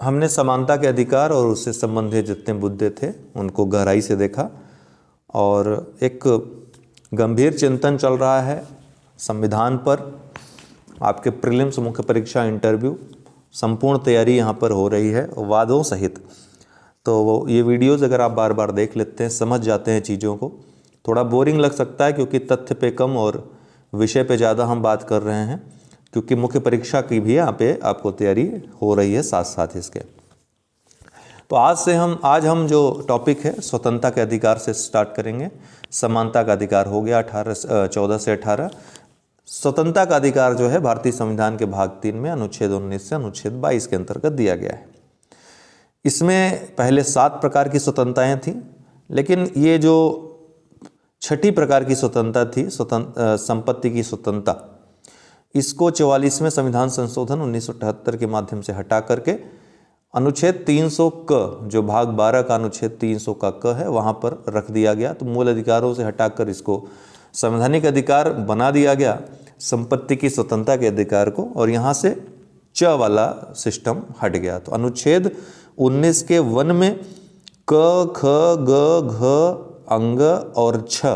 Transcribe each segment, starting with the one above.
हमने समानता के अधिकार और उससे संबंधित जितने मुद्दे थे उनको गहराई से देखा और एक गंभीर चिंतन चल रहा है संविधान पर। आपके प्रीलिम्स, मुख्य परीक्षा, इंटरव्यू, संपूर्ण तैयारी यहाँ पर हो रही है वादों सहित। तो ये वीडियोज़ अगर आप बार बार देख लेते हैं, समझ जाते हैं चीज़ों को। थोड़ा बोरिंग लग सकता है क्योंकि तथ्य पे कम और विषय पे ज़्यादा हम बात कर रहे हैं, क्योंकि मुख्य परीक्षा की भी यहाँ पे आपको तैयारी हो रही है साथ साथ इसके। तो आज हम जो टॉपिक है स्वतंत्रता के अधिकार से स्टार्ट करेंगे। समानता का अधिकार हो गया 14 से 18। स्वतंत्रता का अधिकार जो है भारतीय संविधान के भाग 3 में अनुच्छेद 19 से अनुच्छेद 22 के अंतर्गत दिया गया है। इसमें पहले 7 प्रकार की स्वतंत्रताएं थीं, लेकिन ये जो छठी प्रकार की स्वतंत्रता थी, संपत्ति की स्वतंत्रता, इसको 44वें संविधान संशोधन 1978 के माध्यम से हटा करके अनुच्छेद 300 क, जो भाग 12 का अनुच्छेद 300 का क है, वहाँ पर रख दिया गया। तो मूल अधिकारों से हटाकर इसको संवैधानिक अधिकार बना दिया गया, संपत्ति की स्वतंत्रता के अधिकार को, और यहाँ से च वाला सिस्टम हट गया। तो अनुच्छेद 19 के 1 में क, ख, ग, घ, अंग और छ,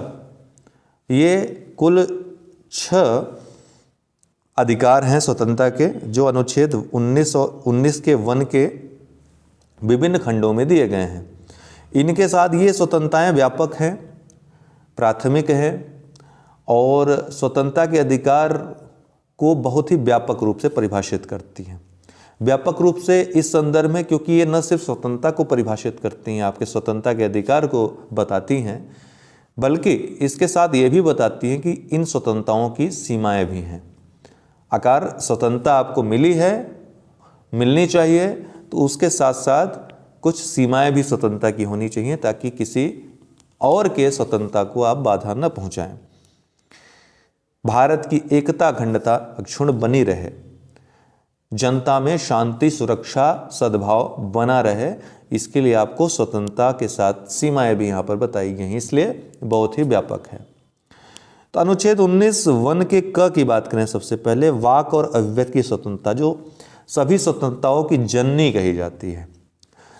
ये कुल 6 अधिकार हैं स्वतंत्रता के, जो अनुच्छेद 19 के 1 के विभिन्न खंडों में दिए गए हैं। इनके साथ ये स्वतंत्रताएं व्यापक हैं, प्राथमिक हैं और स्वतंत्रता के अधिकार को बहुत ही व्यापक रूप से परिभाषित करती हैं। व्यापक रूप से इस संदर्भ में क्योंकि ये न सिर्फ स्वतंत्रता को परिभाषित करती हैं, आपके स्वतंत्रता के अधिकार को बताती हैं, बल्कि इसके साथ ये भी बताती हैं कि इन स्वतंत्रताओं की सीमाएं भी हैं। आकार स्वतंत्रता आपको मिली है, मिलनी चाहिए, तो उसके साथ साथ कुछ सीमाएं भी स्वतंत्रता की होनी चाहिए ताकि किसी और के स्वतंत्रता को आप बाधा न पहुंचाएं। भारत की एकता, अखंडता अक्षुण्ण बनी रहे, जनता में शांति, सुरक्षा, सद्भाव बना रहे, इसके लिए आपको स्वतंत्रता के साथ सीमाएं भी यहाँ पर बताई गई हैं, इसलिए बहुत ही व्यापक है। तो अनुच्छेद 19 1 के क की बात करें सबसे पहले, वाक और अभिव्यक्ति की स्वतंत्रता, जो सभी स्वतंत्रताओं की जननी कही जाती है।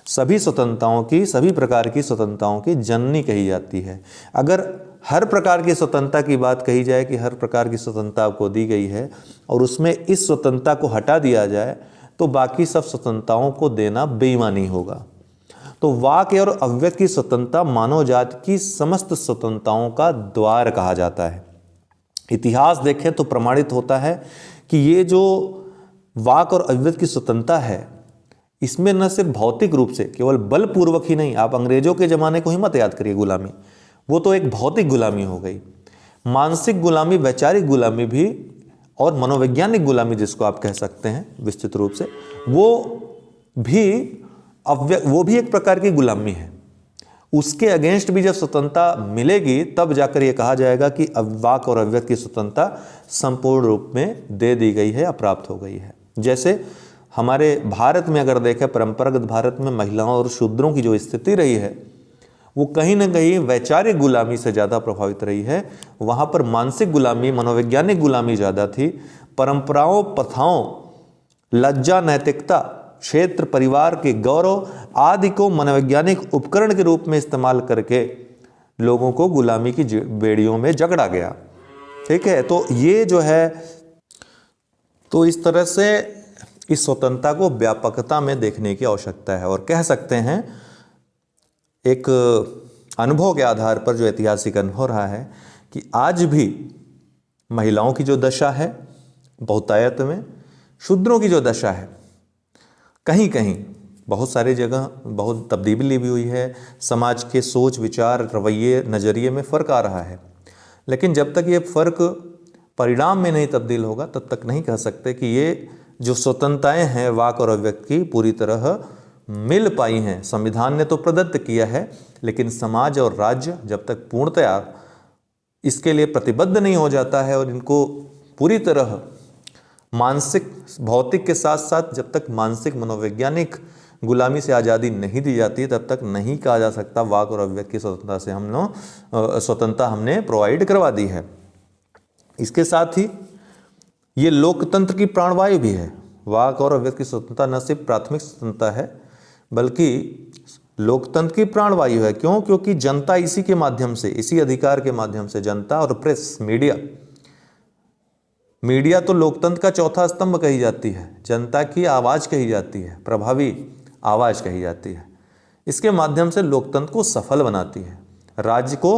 सभी स्वतंत्रताओं की, सभी प्रकार की स्वतंत्रताओं की जननी कही जाती है। अगर हर प्रकार की स्वतंत्रता की बात कही जाए कि हर प्रकार की स्वतंत्रता आपको दी गई है और उसमें इस स्वतंत्रता को हटा दिया जाए, तो बाकी सब स्वतंत्रताओं को देना बेईमानी होगा। तो वाक और अभिव्यक्ति की स्वतंत्रता मानव जाति की समस्त स्वतंत्रताओं का द्वार कहा जाता है। इतिहास देखें तो प्रमाणित होता है कि ये जो वाक और अभिव्यक्ति की स्वतंत्रता है, इसमें न सिर्फ भौतिक रूप से केवल बलपूर्वक ही नहीं, आप अंग्रेजों के ज़माने को ही मत याद करिए, गुलामी वो तो एक भौतिक गुलामी हो गई, मानसिक गुलामी, वैचारिक गुलामी भी और मनोवैज्ञानिक गुलामी जिसको आप कह सकते हैं विस्तृत रूप से, वो भी एक प्रकार की गुलामी है। उसके अगेंस्ट भी जब स्वतंत्रता मिलेगी तब जाकर ये कहा जाएगा कि वाक और अभिव्यक्ति की स्वतंत्रता संपूर्ण रूप में दे दी गई है या प्राप्त हो गई है। जैसे हमारे भारत में अगर देखें, परंपरागत भारत में महिलाओं और शूद्रों की जो स्थिति रही है वो कहीं ना कहीं वैचारिक गुलामी से ज़्यादा प्रभावित रही है। वहाँ पर मानसिक गुलामी, मनोवैज्ञानिक गुलामी ज़्यादा थी। परंपराओं, प्रथाओं, लज्जा, नैतिकता, क्षेत्र, परिवार के गौरव आदि को मनोवैज्ञानिक उपकरण के रूप में इस्तेमाल करके लोगों को गुलामी की बेड़ियों में जकड़ा गया। ठीक है, तो ये जो है, तो इस तरह से इस स्वतंत्रता को व्यापकता में देखने की आवश्यकता है। और कह सकते हैं एक अनुभव के आधार पर, जो ऐतिहासिक अनुभव रहा है, कि आज भी महिलाओं की जो दशा है बहुतायत में, शूद्रों की जो दशा है कहीं कहीं बहुत सारी जगह बहुत तब्दीली भी हुई है। समाज के सोच, विचार, रवैये, नज़रिए में फ़र्क आ रहा है, लेकिन जब तक ये फ़र्क परिणाम में नहीं तब्दील होगा तब तक नहीं कह सकते कि ये जो स्वतंत्रताएं हैं वाक और अभिव्यक्ति की पूरी तरह मिल पाई हैं। संविधान ने तो प्रदत्त किया है, लेकिन समाज और राज्य जब तक पूर्णतया इसके लिए प्रतिबद्ध नहीं हो जाता है और इनको पूरी तरह मानसिक, भौतिक के साथ साथ जब तक मानसिक, मनोवैज्ञानिक गुलामी से आज़ादी नहीं दी जाती तब तक नहीं कहा जा सकता वाक और अभिव्यक्ति की स्वतंत्रता से स्वतंत्रता हमने प्रोवाइड करवा दी है। इसके साथ ही ये लोकतंत्र की प्राणवायु भी है। वाक और अव्यक्त की स्वतंत्रता न सिर्फ प्राथमिक स्वतंत्रता है बल्कि लोकतंत्र की प्राणवायु है। क्यों? क्योंकि जनता इसी के माध्यम से, इसी अधिकार के माध्यम से, जनता और प्रेस, मीडिया तो लोकतंत्र का चौथा स्तंभ कही जाती है, जनता की आवाज कही जाती है, प्रभावी आवाज कही जाती है। इसके माध्यम से लोकतंत्र को सफल बनाती है। राज्य को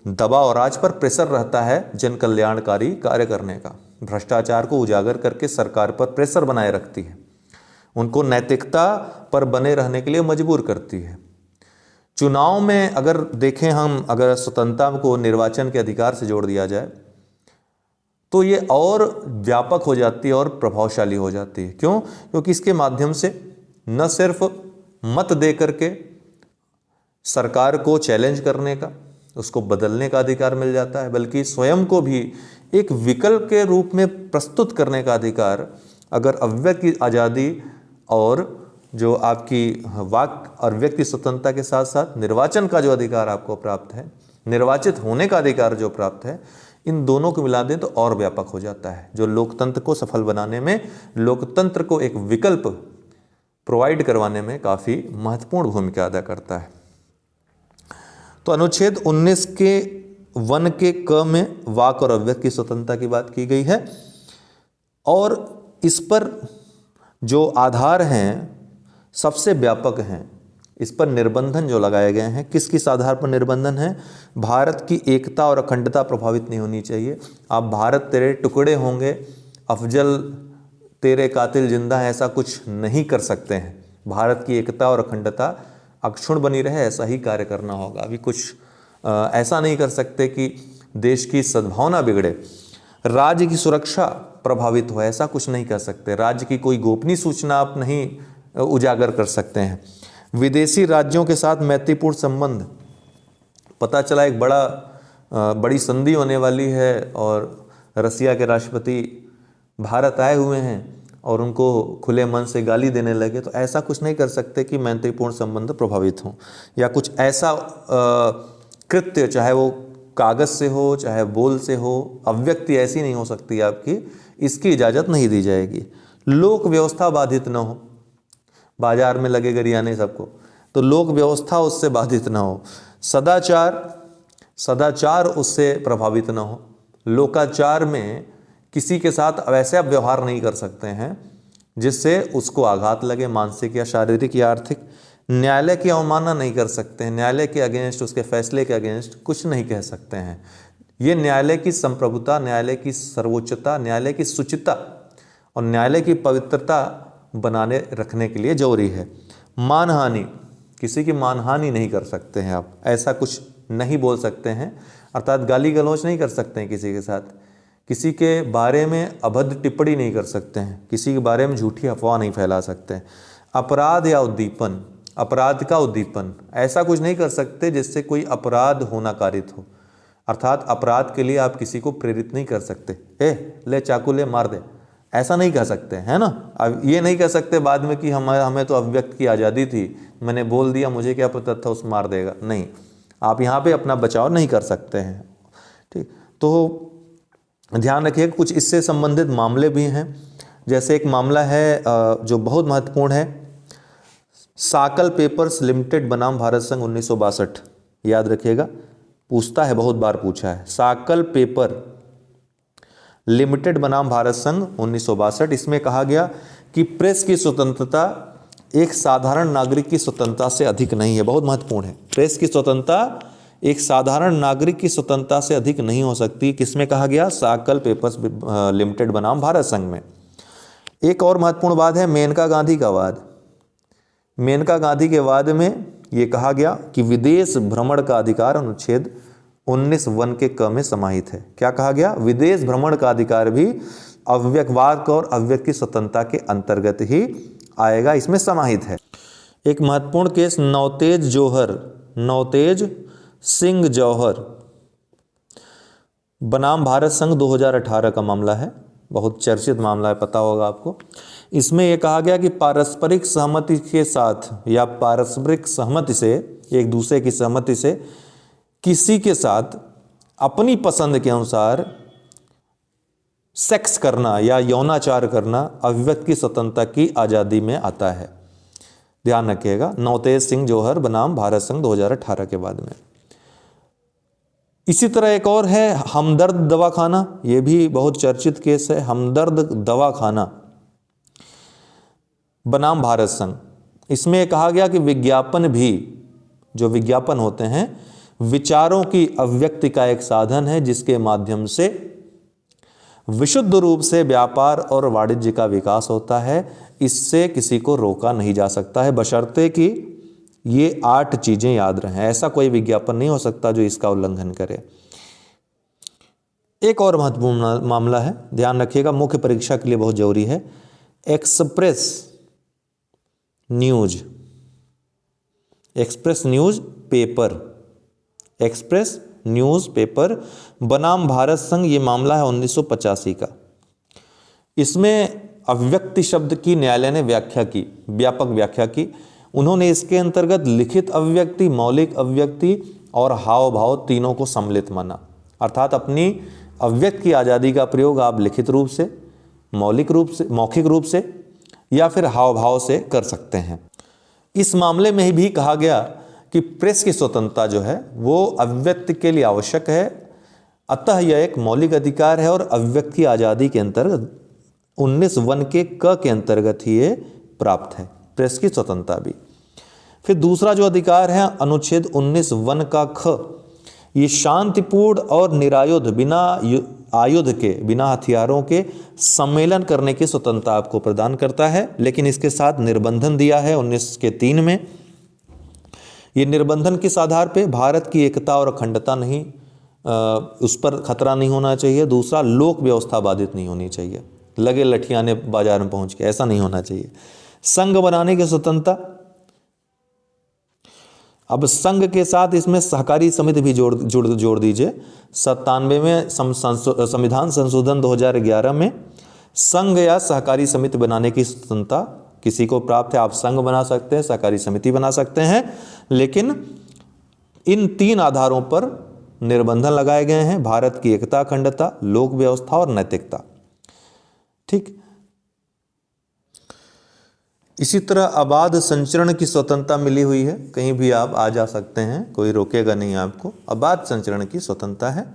दबाव और राज पर प्रेशर रहता है जन कल्याणकारी कार्य करने का। भ्रष्टाचार को उजागर करके सरकार पर प्रेशर बनाए रखती है, उनको नैतिकता पर बने रहने के लिए मजबूर करती है। चुनाव में अगर देखें हम, अगर स्वतंत्रता को निर्वाचन के अधिकार से जोड़ दिया जाए तो ये और व्यापक हो जाती है और प्रभावशाली हो जाती है। क्यों? क्योंकि इसके माध्यम से न सिर्फ मत दे करके सरकार को चैलेंज करने का, उसको बदलने का अधिकार मिल जाता है, बल्कि स्वयं को भी एक विकल्प के रूप में प्रस्तुत करने का अधिकार, अगर अव्यक्त की आज़ादी और जो आपकी वाक और व्यक्ति की स्वतंत्रता के साथ साथ निर्वाचन का जो अधिकार आपको प्राप्त है, निर्वाचित होने का अधिकार जो प्राप्त है, इन दोनों को मिला दें तो और व्यापक हो जाता है, जो लोकतंत्र को सफल बनाने में, लोकतंत्र को एक विकल्प प्रोवाइड करवाने में काफ़ी महत्वपूर्ण भूमिका अदा करता है। तो अनुच्छेद 19 के 1 के क में वाक और अव्यक्त की स्वतंत्रता की बात की गई है और इस पर जो आधार हैं सबसे व्यापक हैं। इस पर निर्बंधन जो लगाए गए हैं, किस किस आधार पर निर्बंधन है? भारत की एकता और अखंडता प्रभावित नहीं होनी चाहिए। आप भारत तेरे टुकड़े होंगे, अफजल तेरे कातिल जिंदा है, ऐसा कुछ नहीं कर सकते हैं। भारत की एकता और अखंडता अक्षुण्ण बनी रहे, ऐसा ही कार्य करना होगा। अभी कुछ ऐसा नहीं कर सकते कि देश की सद्भावना बिगड़े, राज्य की सुरक्षा प्रभावित हो, ऐसा कुछ नहीं कर सकते। राज्य की कोई गोपनीय सूचना आप नहीं उजागर कर सकते हैं। विदेशी राज्यों के साथ मैत्रीपूर्ण संबंध, पता चला एक बड़ी संधि होने वाली है और रसिया के राष्ट्रपति भारत आए हुए हैं और उनको खुले मन से गाली देने लगे, तो ऐसा कुछ नहीं कर सकते कि मैत्रीपूर्ण संबंध प्रभावित हों, या कुछ ऐसा कृत्य, चाहे वो कागज से हो चाहे बोल से हो, अव्यक्ति ऐसी नहीं हो सकती आपकी, इसकी इजाज़त नहीं दी जाएगी। लोक व्यवस्था बाधित न हो, बाजार में लगे गरियाने सबको, तो लोक व्यवस्था उससे बाधित ना हो। सदाचार उससे प्रभावित ना हो। लोकाचार में किसी के साथ वैसे आप व्यवहार नहीं कर सकते हैं जिससे उसको आघात लगे, मानसिक या शारीरिक या आर्थिक। न्यायालय की अवमानना नहीं कर सकते हैं, न्यायालय के अगेंस्ट, उसके फैसले के अगेंस्ट कुछ नहीं कह सकते हैं। ये न्यायालय की संप्रभुता, न्यायालय की सर्वोच्चता, न्यायालय की शुचिता और न्यायालय की पवित्रता बनाने रखने के लिए जरूरी है। मानहानि, किसी की मानहानि नहीं कर सकते हैं आप, ऐसा कुछ नहीं बोल सकते हैं, अर्थात गाली गलौज नहीं कर सकते हैं किसी के साथ, किसी के बारे में अभद्र टिप्पणी नहीं कर सकते हैं, किसी के बारे में झूठी अफवाह नहीं फैला सकते हैं। अपराध या उद्दीपन, अपराध का उद्दीपन, ऐसा कुछ नहीं कर सकते जिससे कोई अपराध होना कारित हो, अर्थात अपराध के लिए आप किसी को प्रेरित नहीं कर सकते। ले चाकू ले मार दे, ऐसा नहीं कह सकते, है ना। अब ये नहीं कह सकते बाद में कि हमें तो अभिव्यक्त की आज़ादी थी, मैंने बोल दिया, मुझे क्या पता था उस मार देगा, नहीं, आप यहाँ पे अपना बचाव नहीं कर सकते हैं। ठीक, तो ध्यान रखिए कुछ इससे संबंधित मामले भी हैं। जैसे एक मामला है जो बहुत महत्वपूर्ण है, साकल पेपर्स लिमिटेड बनाम भारत संघ 1962, याद रखिएगा, पूछता है, बहुत बार पूछा है। साकल पेपर लिमिटेड बनाम भारत संघ 1962, इसमें कहा गया कि प्रेस की स्वतंत्रता एक साधारण नागरिक की स्वतंत्रता से अधिक नहीं है। बहुत महत्वपूर्ण है, प्रेस की स्वतंत्रता एक साधारण नागरिक की स्वतंत्रता से अधिक नहीं हो सकती। किसमें कहा गया? साकल पेपर्स लिमिटेड बनाम भारत संघ में। एक और महत्वपूर्ण बात है मेनका गांधी का वाद। मेनका गांधी के वाद में ये कहा गया कि विदेश भ्रमण का अधिकार अनुच्छेद 19(1) के क में समाहित है। क्या कहा गया? विदेश भ्रमण का अधिकार भी अव्यक्तवाद और अव्यक्त की स्वतंत्रता के अंतर्गत ही आएगा, इसमें समाहित है। एक महत्वपूर्ण केस नवतेज सिंह जौहर बनाम भारत संघ 2018 का मामला है, बहुत चर्चित मामला है, पता होगा आपको। इसमें यह कहा गया कि पारस्परिक सहमति के साथ या पारस्परिक सहमति से, एक दूसरे की सहमति से किसी के साथ अपनी पसंद के अनुसार सेक्स करना या यौनाचार करना अभिव्यक्ति की स्वतंत्रता की आज़ादी में आता है। ध्यान रखिएगा, नवतेज सिंह जौहर बनाम भारत संघ 2018 के बाद में। इसी तरह एक और है हमदर्द दवाखाना, यह भी बहुत चर्चित केस है। हमदर्द दवाखाना बनाम भारत संघ, इसमें कहा गया कि विज्ञापन भी, जो विज्ञापन होते हैं, विचारों की अभिव्यक्ति का एक साधन है जिसके माध्यम से विशुद्ध रूप से व्यापार और वाणिज्य का विकास होता है। इससे किसी को रोका नहीं जा सकता है, बशर्ते कि ये 8 चीजें याद रहें। ऐसा कोई विज्ञापन नहीं हो सकता जो इसका उल्लंघन करे। एक और महत्वपूर्ण मामला है, ध्यान रखिएगा, मुख्य परीक्षा के लिए बहुत जरूरी है। Express news, express news paper, express news paper बनाम भारत संघ, ये मामला है 1985 का। इसमें अभिव्यक्ति शब्द की न्यायालय ने व्याख्या की, व्यापक व्याख्या की। उन्होंने इसके अंतर्गत लिखित अभिव्यक्ति, मौलिक अभिव्यक्ति और हाव भाव तीनों को सम्मिलित माना। अर्थात अपनी अभिव्यक्ति की आज़ादी का प्रयोग आप लिखित रूप से, मौलिक रूप से, मौखिक रूप से या फिर हाव भाव से कर सकते हैं। इस मामले में भी कहा गया कि प्रेस की स्वतंत्रता जो है वो अभिव्यक्ति के लिए आवश्यक है, अतः यह एक मौलिक अधिकार है और अभिव्यक्ति की आज़ादी के अंतर्गत 19(1) के क के अंतर्गत ही ये प्राप्त है, प्रेस की स्वतंत्रता भी। फिर दूसरा जो अधिकार है अनुच्छेद 19(1) का ख, ये शांतिपूर्ण और निरायुध, बिना आयुध के, बिना हथियारों के सम्मेलन करने की स्वतंत्रता आपको प्रदान करता है, लेकिन इसके साथ निर्बंधन दिया है 19 के 3 में। ये निर्बंधन किस आधार पे? भारत की एकता और अखंडता नहीं, उस पर खतरा नहीं होना चाहिए। दूसरा, लोक व्यवस्था बाधित नहीं होनी चाहिए, लगे लठियाने बाजार में पहुंच के, ऐसा नहीं होना चाहिए। संघ बनाने की स्वतंत्रता, अब संघ के साथ इसमें सहकारी समिति भी जोड़ दीजिए। 97 में संविधान संशोधन 2011 में संघ या सहकारी समिति बनाने की स्वतंत्रता किसी को प्राप्त है। आप संघ बना सकते हैं, सहकारी समिति बना सकते हैं, लेकिन इन 3 आधारों पर निर्बंधन लगाए गए हैं: भारत की एकता, अखंडता, लोक व्यवस्था और नैतिकता। ठीक। इसी तरह अबाध संचरण की स्वतंत्रता मिली हुई है, कहीं भी आप आ जा सकते हैं, कोई रोकेगा नहीं आपको। अबाध संचरण की स्वतंत्रता है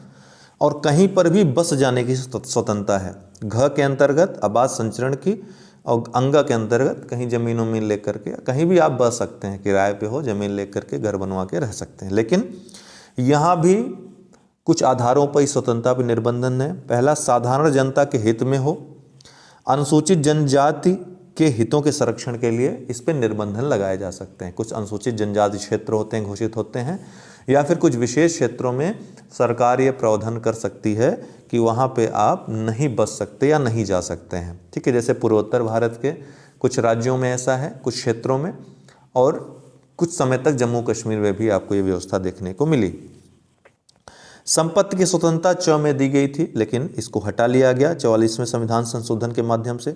और कहीं पर भी बस जाने की स्वतंत्रता है। घ के अंतर्गत अबाध संचरण की और अंग के अंतर्गत कहीं जमीन उमीन लेकर के कहीं भी आप बस सकते हैं, किराए पे हो, जमीन लेकर के घर बनवा के रह सकते हैं। लेकिन यहाँ भी कुछ आधारों पर इस स्वतंत्रता पर निर्बंधन है। पहला, साधारण जनता के हित में हो, अनुसूचित जनजाति के हितों के संरक्षण के लिए इस पर निर्बंधन लगाए जा सकते हैं। कुछ अनुसूचित जनजाति क्षेत्र होते हैं, घोषित होते हैं, या फिर कुछ विशेष क्षेत्रों में सरकार ये प्रावधान कर सकती है कि वहाँ पे आप नहीं बस सकते या नहीं जा सकते हैं। ठीक है, जैसे पूर्वोत्तर भारत के कुछ राज्यों में ऐसा है, कुछ क्षेत्रों में, और कुछ समय तक जम्मू कश्मीर में भी आपको ये व्यवस्था देखने को मिली। संपत्ति की स्वतंत्रता 6 में दी गई थी, लेकिन इसको हटा लिया गया 44वें संविधान संशोधन के माध्यम से।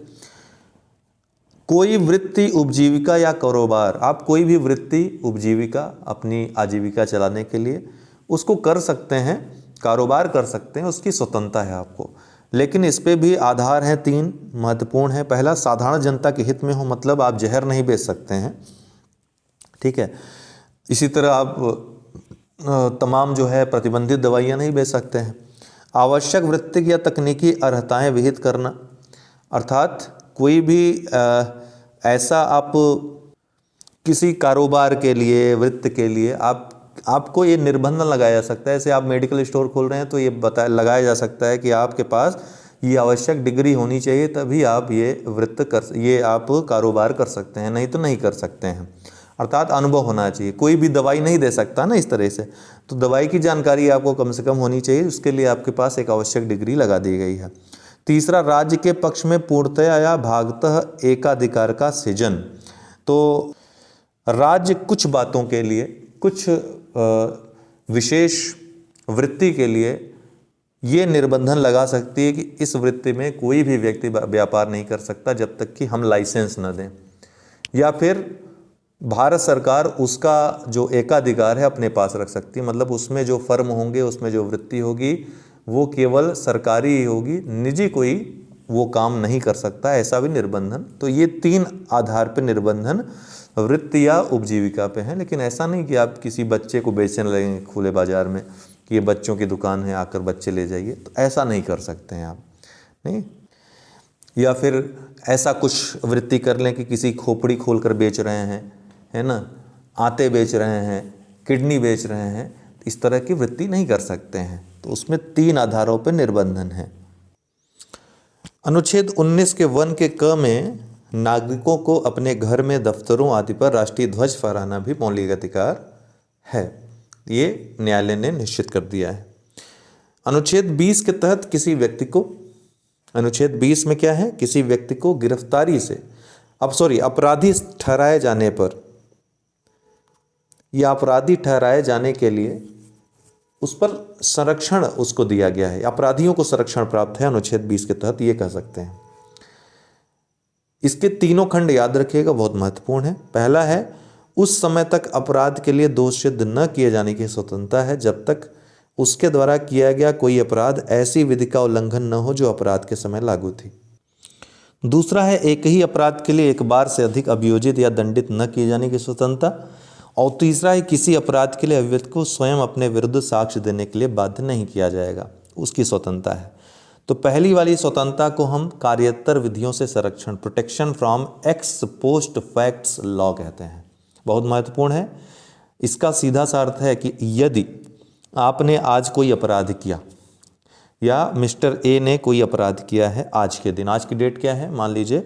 कोई वृत्ति, उपजीविका या कारोबार, आप कोई भी वृत्ति, उपजीविका, अपनी आजीविका चलाने के लिए उसको कर सकते हैं, कारोबार कर सकते हैं, उसकी स्वतंत्रता है आपको। लेकिन इस पे भी आधार हैं 3 महत्वपूर्ण हैं। पहला, साधारण जनता के हित में हो, मतलब आप जहर नहीं बेच सकते हैं। ठीक है। इसी तरह आप तमाम जो है प्रतिबंधित दवाइयाँ नहीं बेच सकते हैं। आवश्यक वृत्तिक या तकनीकी अर्हताएँ विहित करना, अर्थात कोई भी ऐसा आप किसी कारोबार के लिए, वृत्ति के लिए आपको ये निर्बंधन लगाया जा सकता है। जैसे आप मेडिकल स्टोर खोल रहे हैं तो ये लगाया जा सकता है कि आपके पास ये आवश्यक डिग्री होनी चाहिए, तभी आप ये आप कारोबार कर सकते हैं, नहीं तो नहीं कर सकते हैं। अर्थात अनुभव होना चाहिए। कोई भी दवाई नहीं दे सकता ना इस तरह से, तो दवाई की जानकारी आपको कम से कम होनी चाहिए, उसके लिए आपके पास एक आवश्यक डिग्री लगा दी गई है। तीसरा, राज्य के पक्ष में पूर्णतया या भागतः एकाधिकार का सृजन। तो राज्य कुछ बातों के लिए, कुछ विशेष वृत्ति के लिए ये निर्बंधन लगा सकती है कि इस वृत्ति में कोई भी व्यक्ति व्यापार नहीं कर सकता जब तक कि हम लाइसेंस न दें, या फिर भारत सरकार उसका जो एकाधिकार है अपने पास रख सकती है। मतलब उसमें जो फर्म होंगे, उसमें जो वृत्ति होगी, वो केवल सरकारी ही होगी, निजी कोई वो काम नहीं कर सकता, ऐसा भी निर्बंधन। तो ये 3 आधार पे निर्बंधन वृत्ति या उपजीविका पे है। लेकिन ऐसा नहीं कि आप किसी बच्चे को बेचने लगेंगे खुले बाजार में कि ये बच्चों की दुकान है, आकर बच्चे ले जाइए, तो ऐसा नहीं कर सकते हैं आप, नहीं। या फिर ऐसा कुछ वृत्ति कर लें कि किसी खोपड़ी खोल कर बेच रहे हैं, है ना, आटे बेच रहे हैं, किडनी बेच रहे हैं, तो इस तरह की वृत्ति नहीं कर सकते हैं। तो उसमें 3 आधारों पर निर्बंधन है। अनुच्छेद 19 के 1 के क में नागरिकों को अपने घर में, दफ्तरों आदि पर राष्ट्रीय ध्वज फहराना भी मौलिक अधिकार है, ये न्यायालय ने निश्चित कर दिया है। अनुच्छेद 20 के तहत किसी व्यक्ति को, अनुच्छेद 20 में क्या है, किसी व्यक्ति को गिरफ्तारी से अपराधी ठहराए जाने पर या अपराधी ठहराए जाने के लिए उस पर संरक्षण उसको दिया गया है, अपराधियों को संरक्षण प्राप्त है अनुच्छेद 20 के तहत, ये कह सकते हैं। इसके तीनों खंड याद रखिएगा, बहुत महत्वपूर्ण है। पहला है, उस समय तक अपराध के लिए दोष सिद्ध न किए जाने की स्वतंत्रता है जब तक उसके द्वारा किया गया कोई अपराध ऐसी विधि का उल्लंघन न हो जो अपराध के समय लागू थी। दूसरा है, एक ही अपराध के लिए एक बार से अधिक अभियोजित या दंडित न किए जाने की स्वतंत्रता। और तीसरा है, किसी अपराध के लिए अभियुक्त को स्वयं अपने विरुद्ध साक्ष्य देने के लिए बाध्य नहीं किया जाएगा, उसकी स्वतंत्रता है। तो पहली वाली स्वतंत्रता को हम कार्योत्तर विधियों से संरक्षण, protection from x post facts law कहते हैं, बहुत महत्वपूर्ण है। इसका सीधा सा अर्थ है कि यदि आपने आज कोई अपराध किया या मिस्टर ए ने कोई अपराध किया है आज के दिन, आज की डेट क्या है, मान लीजिए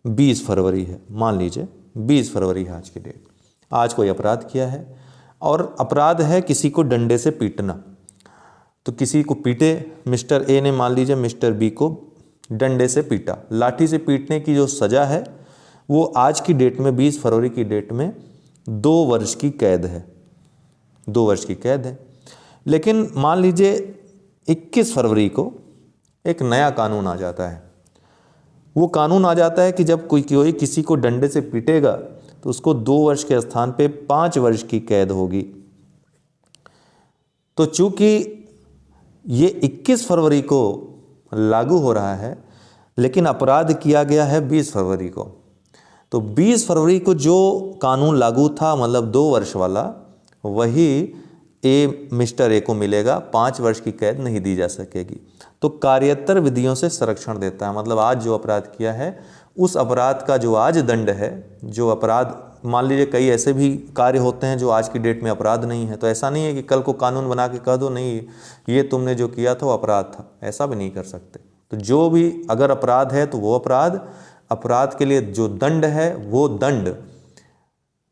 20 फरवरी है, मान लीजिए 20 फरवरी है आज की डेट, आज कोई अपराध किया है और अपराध है किसी को डंडे से पीटना। तो किसी को पीटे, मिस्टर ए ने मान लीजिए मिस्टर बी को डंडे से पीटा, लाठी से पीटने की जो सज़ा है वो आज की डेट में 20 फरवरी की डेट में 2 वर्ष की कैद है, 2 वर्ष की कैद है। लेकिन मान लीजिए 21 फरवरी को एक नया कानून आ जाता है, वो कानून आ जाता है कि जब कोई किसी को डंडे से पीटेगा तो उसको 2 वर्ष के स्थान पे 5 वर्ष की कैद होगी। तो चूंकि ये 21 फरवरी को लागू हो रहा है लेकिन अपराध किया गया है 20 फरवरी को, तो 20 फरवरी को जो कानून लागू था, मतलब 2 वर्ष वाला, वही मिस्टर ए को मिलेगा, 5 वर्ष की कैद नहीं दी जा सकेगी। तो कार्योत्तर विधियों से संरक्षण देता है, मतलब आज जो अपराध किया है उस अपराध का जो आज दंड है, जो अपराध, मान लीजिए कई ऐसे भी कार्य होते हैं जो आज की डेट में अपराध नहीं है, तो ऐसा नहीं है कि कल को कानून बना के कह दो नहीं ये तुमने जो किया था वो अपराध था, ऐसा भी नहीं कर सकते। तो जो भी अगर अपराध है तो वो अपराध के लिए जो दंड है वो दंड,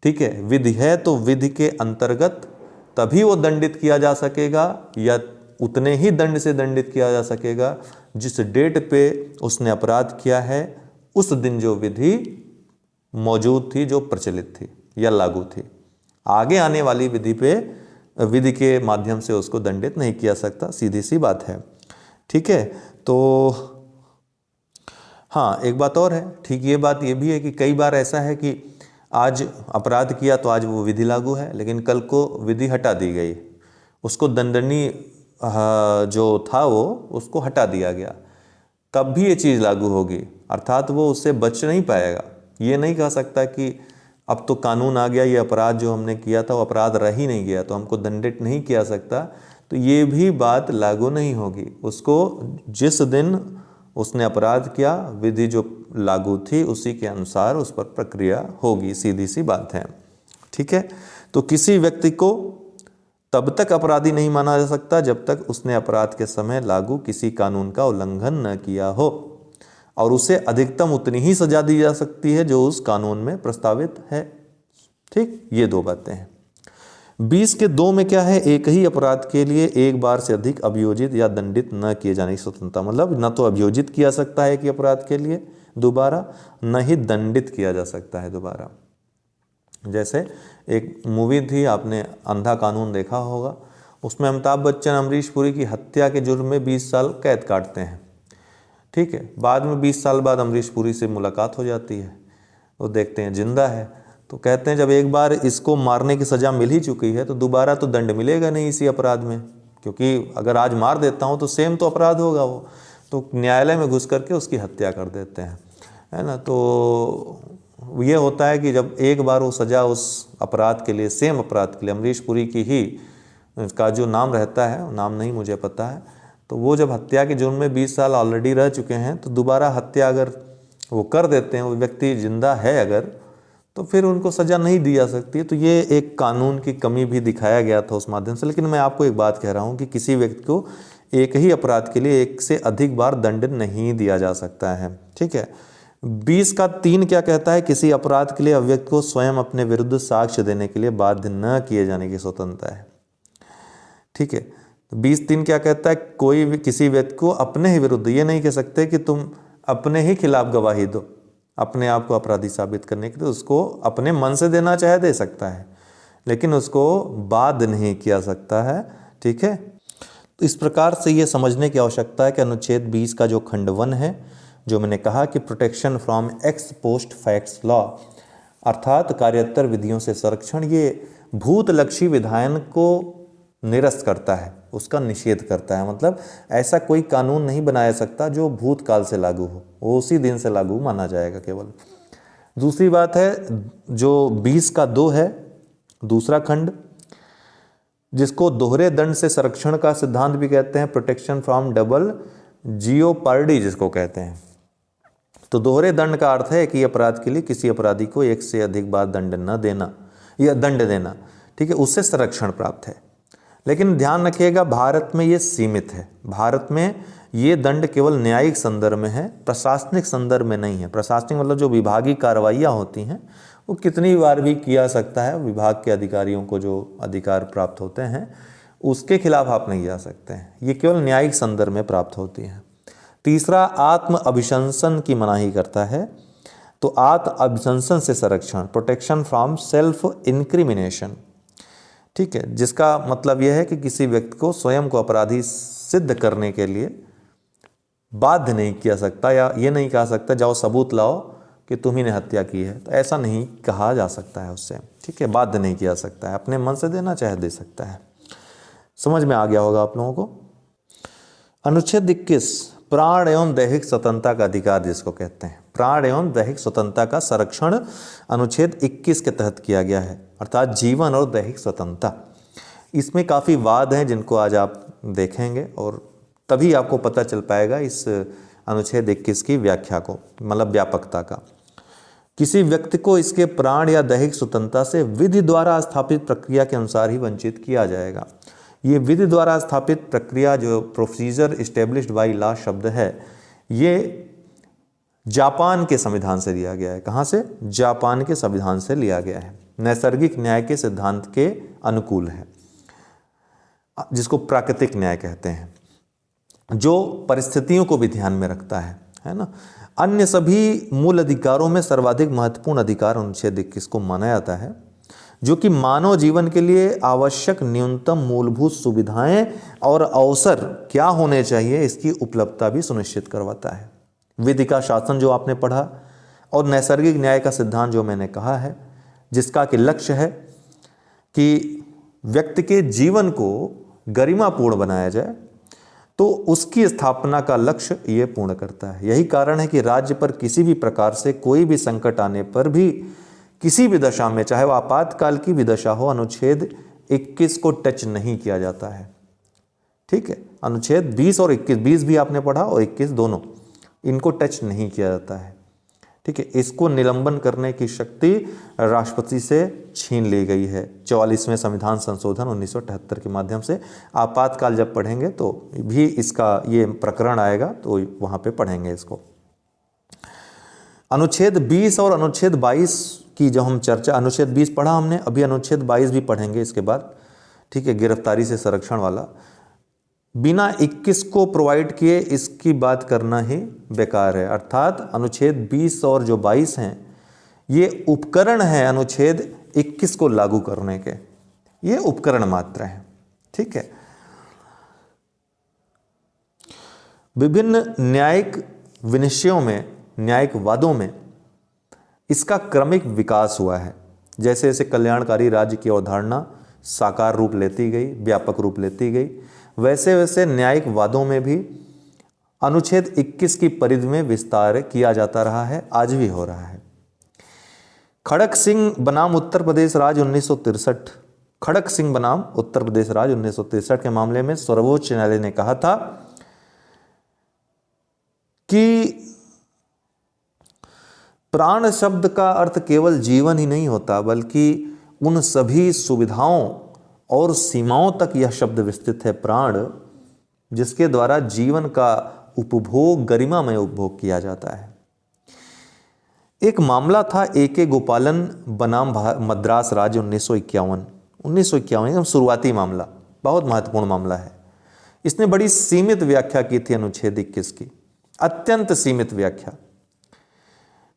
ठीक है, विधि है तो विधि के अंतर्गत तभी वो दंडित किया जा सकेगा या उतने ही दंड से दंडित किया जा सकेगा जिस डेट पे उसने अपराध किया है उस दिन जो विधि मौजूद थी, जो प्रचलित थी या लागू थी। आगे आने वाली विधि के माध्यम से उसको दंडित नहीं किया सकता, सीधी सी बात है, ठीक है। तो हाँ, एक बात और है, ठीक, ये बात ये भी है कि कई बार ऐसा है कि आज अपराध किया तो आज वो विधि लागू है, लेकिन कल को विधि हटा दी गई, उसको दंडनीय जो था वो उसको हटा दिया गया, तब भी ये चीज़ लागू होगी, अर्थात वो उससे बच नहीं पाएगा। ये नहीं कह सकता कि अब तो कानून आ गया, ये अपराध जो हमने किया था वो अपराध रह ही नहीं गया तो हमको दंडित नहीं किया सकता, तो ये भी बात लागू नहीं होगी। उसको जिस दिन उसने अपराध किया, विधि जो लागू थी उसी के अनुसार उस पर प्रक्रिया होगी, सीधी सी बात है, ठीक है। तो किसी व्यक्ति को तब तक अपराधी नहीं माना जा सकता जब तक उसने अपराध के समय लागू किसी कानून का उल्लंघन न किया हो, और उसे अधिकतम उतनी ही सजा दी जा सकती है जो उस कानून में प्रस्तावित है, ठीक। ये 2 बातें हैं। 20 के 2 में क्या है, एक ही अपराध के लिए एक बार से अधिक अभियोजित या दंडित न किए जाने की स्वतंत्रता, मतलब न तो अभियोजित किया सकता है कि अपराध के लिए दोबारा, न ही दंडित किया जा सकता है दोबारा। जैसे एक मूवी थी, आपने अंधा कानून देखा होगा, उसमें अमिताभ बच्चन अमरीश पुरी की हत्या के जुर्म में 20 साल कैद काटते हैं, ठीक है। बाद में 20 साल बाद अमरीश पुरी से मुलाकात हो जाती है, वो देखते हैं जिंदा है, तो कहते हैं जब एक बार इसको मारने की सज़ा मिल ही चुकी है तो दोबारा तो दंड मिलेगा नहीं इसी अपराध में, क्योंकि अगर आज मार देता हूँ तो सेम तो अपराध होगा वो, तो न्यायालय में घुस करके उसकी हत्या कर देते हैं, है ना। तो ये होता है कि जब एक बार वो सज़ा उस अपराध के लिए, सेम अपराध के लिए, अमरीश पुरी की ही का जो नाम रहता है, नाम नहीं मुझे पता है, तो वो जब हत्या के जुर्म में 20 साल ऑलरेडी रह चुके हैं, तो दोबारा हत्या अगर वो कर देते हैं, वो व्यक्ति जिंदा है अगर, तो फिर उनको सज़ा नहीं दी जा सकती है। तो ये एक कानून की कमी भी दिखाया गया था उस माध्यम से। लेकिन मैं आपको एक बात कह रहा हूँ कि किसी व्यक्ति को एक ही अपराध के लिए एक से अधिक बार दंड नहीं दिया जा सकता है, ठीक है। 20 का 3 क्या कहता है? किसी अपराध के लिए अभियुक्त को स्वयं अपने विरुद्ध साक्ष्य देने के लिए बाध्य न किए जाने की स्वतंत्रता है, ठीक है। 20(3) क्या कहता है? कोई भी किसी व्यक्ति को अपने ही विरुद्ध, ये नहीं कह सकते कि तुम अपने ही खिलाफ गवाही दो, अपने आप को अपराधी साबित करने के लिए, उसको अपने मन से देना चाहे दे सकता है, लेकिन उसको बाध्य नहीं किया सकता है, ठीक है। तो इस प्रकार से ये समझने की आवश्यकता है कि अनुच्छेद 20 का जो खंड 1 है, जो मैंने कहा कि protection from x post facts law, अर्थात कार्योत्तर विधियों से संरक्षण, ये भूतलक्षी विधान को निरस्त करता है, उसका निषेध करता है। मतलब ऐसा कोई कानून नहीं बनाया सकता जो भूतकाल से लागू हो, वो उसी दिन से लागू माना जाएगा केवल। दूसरी बात है जो 20 का 2 है, दूसरा खंड, जिसको दोहरे दंड से संरक्षण का सिद्धांत भी कहते हैं, प्रोटेक्शन फ्रॉम डबल जियोपार्डी जिसको कहते हैं। तो दोहरे दंड का अर्थ है कि अपराध के लिए किसी अपराधी को एक से अधिक बार दंड न देना या दंड देना, ठीक है, उससे संरक्षण प्राप्त है। लेकिन ध्यान रखिएगा, भारत में ये सीमित है। भारत में ये दंड केवल न्यायिक संदर्भ में है, प्रशासनिक संदर्भ में नहीं है। प्रशासनिक मतलब जो विभागीय कार्रवाइयाँ होती हैं वो कितनी बार भी किया सकता है, विभाग के अधिकारियों को जो अधिकार प्राप्त होते हैं उसके खिलाफ आप नहीं जा सकते हैं, ये केवल न्यायिक संदर्भ में प्राप्त होती हैं। तीसरा, आत्म अभिशंसन की मनाही करता है। तो आत्म अभिशंसन से संरक्षण, प्रोटेक्शन फ्रॉम सेल्फ इंक्रिमिनेशन, ठीक है, जिसका मतलब यह है कि किसी व्यक्ति को स्वयं को अपराधी सिद्ध करने के लिए बाध्य नहीं किया सकता, या ये नहीं कहा सकता जाओ सबूत लाओ कि तुम्ही ने हत्या की है, तो ऐसा नहीं कहा जा सकता है उससे, ठीक है, बाध्य नहीं किया सकता है, अपने मन से देना चाहे दे सकता है। समझ में आ गया होगा आप लोगों को। अनुच्छेद 21, प्राण एवं दैहिक स्वतंत्रता का अधिकार जिसको कहते हैं, प्राण एवं दैहिक स्वतंत्रता का संरक्षण अनुच्छेद 21 के तहत किया गया है, अर्थात जीवन और दैहिक स्वतंत्रता। इसमें काफ़ी वाद हैं जिनको आज आप देखेंगे और तभी आपको पता चल पाएगा इस अनुच्छेद 21 की व्याख्या को, मतलब व्यापकता का। किसी व्यक्ति को इसके प्राण या दैहिक स्वतंत्रता से विधि द्वारा स्थापित प्रक्रिया के अनुसार ही वंचित किया जाएगा। ये विधि द्वारा स्थापित प्रक्रिया, जो प्रोसीजर इस्टेब्लिश्ड बाय लॉ शब्द है, ये जापान के संविधान से लिया गया है। कहाँ से? जापान के संविधान से लिया गया है। नैसर्गिक न्याय के सिद्धांत के अनुकूल है, जिसको प्राकृतिक न्याय कहते हैं, जो परिस्थितियों को भी ध्यान में रखता है ना। अन्य सभी मूल अधिकारों में सर्वाधिक महत्वपूर्ण अधिकार अनुच्छेद 21 को माना जाता है, जो कि मानव जीवन के लिए आवश्यक न्यूनतम मूलभूत सुविधाएं और अवसर क्या होने चाहिए इसकी उपलब्धता भी सुनिश्चित करवाता है। विधि का शासन जो आपने पढ़ा, और नैसर्गिक न्याय का सिद्धांत जो मैंने कहा है, जिसका कि लक्ष्य है कि व्यक्ति के जीवन को गरिमापूर्ण बनाया जाए, तो उसकी स्थापना का लक्ष्य ये पूर्ण करता है। यही कारण है कि राज्य पर किसी भी प्रकार से कोई भी संकट आने पर भी किसी भी दशा में, चाहे वो आपातकाल की भी दशा हो, अनुच्छेद 21 को टच नहीं किया जाता है, ठीक है। अनुच्छेद 20 और 21, 20 भी आपने पढ़ा और 21 दोनों, इनको टच नहीं किया जाता है, ठीक है। इसको निलंबन करने की शक्ति राष्ट्रपति से छीन ली गई है 44वें संविधान संशोधन 1978 के माध्यम से। आपातकाल जब पढ़ेंगे तो भी इसका ये प्रकरण आएगा, तो वहाँ पे पढ़ेंगे इसको। अनुच्छेद 20 और अनुच्छेद 22 की जब हम चर्चा, अनुच्छेद 20 पढ़ा हमने, अभी अनुच्छेद 22 भी पढ़ेंगे इसके बाद, ठीक है, गिरफ्तारी से संरक्षण वाला। बिना 21 को प्रोवाइड किए इसकी बात करना ही बेकार है, अर्थात अनुच्छेद 20 और जो 22 हैं ये उपकरण हैं अनुच्छेद 21 को लागू करने के, ये उपकरण मात्र हैं, ठीक है। विभिन्न न्यायिक विनिश्चयों में, न्यायिक वादों में इसका क्रमिक विकास हुआ है। जैसे जैसे कल्याणकारी राज्य की अवधारणा साकार रूप लेती गई, व्यापक रूप लेती गई, वैसे वैसे न्यायिक वादों में भी अनुच्छेद 21 की परिधि में विस्तार किया जाता रहा है, आज भी हो रहा है। खड़क सिंह बनाम उत्तर प्रदेश राज्य 1963, खड़क सिंह बनाम उत्तर प्रदेश राज्य 1963 के मामले में सर्वोच्च न्यायालय ने कहा था कि प्राण शब्द का अर्थ केवल जीवन ही नहीं होता, बल्कि उन सभी सुविधाओं और सीमाओं तक यह शब्द विस्तृत है, प्राण, जिसके द्वारा जीवन का उपभोग, गरिमामय उपभोग किया जाता है। एक मामला था A.K. गोपालन बनाम मद्रास राज्य 1951 एकदम शुरुआती मामला, बहुत महत्वपूर्ण मामला है। इसने बड़ी सीमित व्याख्या की थी अनुच्छेद 21 की, अत्यंत सीमित व्याख्या।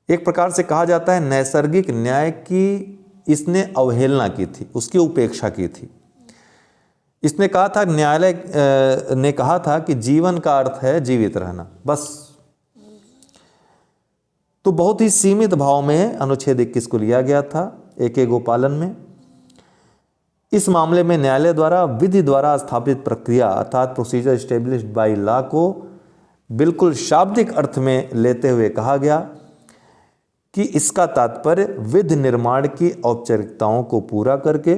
एक प्रकार से कहा जाता है नैसर्गिक न्याय की इसने अवहेलना की थी, उसकी उपेक्षा की थी। इसने कहा था, न्यायालय ने कहा था कि जीवन का अर्थ है जीवित रहना, बस। तो बहुत ही सीमित भाव में अनुच्छेद 21 को लिया गया था A.K. गोपालन में। इस मामले में न्यायालय द्वारा विधि द्वारा स्थापित प्रक्रिया अर्थात प्रोसीजर एस्टेब्लिश्ड बाय लॉ को बिल्कुल शाब्दिक अर्थ में लेते हुए कहा गया कि इसका तात्पर्य विधि निर्माण की औपचारिकताओं को पूरा करके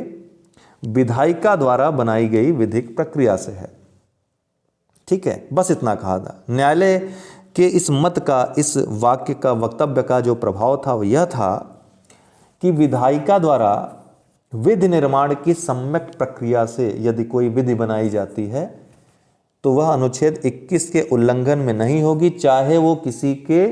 विधायिका द्वारा बनाई गई विधिक प्रक्रिया से है। ठीक है, बस इतना कहा था। न्यायालय के इस मत का, इस वाक्य का, वक्तव्य का जो प्रभाव था वो यह था कि विधायिका द्वारा विधि निर्माण की सम्यक प्रक्रिया से यदि कोई विधि बनाई जाती है तो वह अनुच्छेद 21 के उल्लंघन में नहीं होगी, चाहे वो किसी के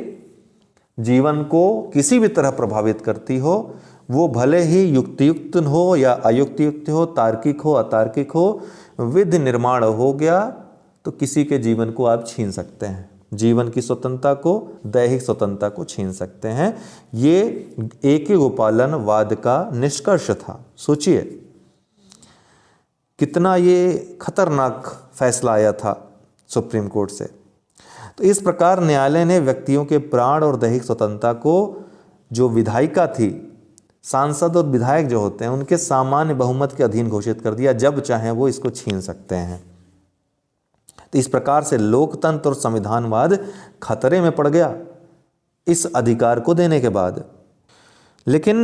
जीवन को किसी भी तरह प्रभावित करती हो, वो भले ही युक्तियुक्त हो या अयुक्तियुक्त हो, तार्किक हो अतार्किक हो। विधि निर्माण हो गया तो किसी के जीवन को आप छीन सकते हैं, जीवन की स्वतंत्रता को, दैहिक स्वतंत्रता को छीन सकते हैं। ये A.K. गोपालन वाद का निष्कर्ष था। सोचिए कितना ये खतरनाक फैसला आया था सुप्रीम कोर्ट से। तो इस प्रकार न्यायालय ने व्यक्तियों के प्राण और दैहिक स्वतंत्रता को, जो विधायिका थी, सांसद और विधायक जो होते हैं, उनके सामान्य बहुमत के अधीन घोषित कर दिया, जब चाहे वो इसको छीन सकते हैं। तो इस प्रकार से लोकतंत्र और संविधानवाद खतरे में पड़ गया इस अधिकार को देने के बाद। लेकिन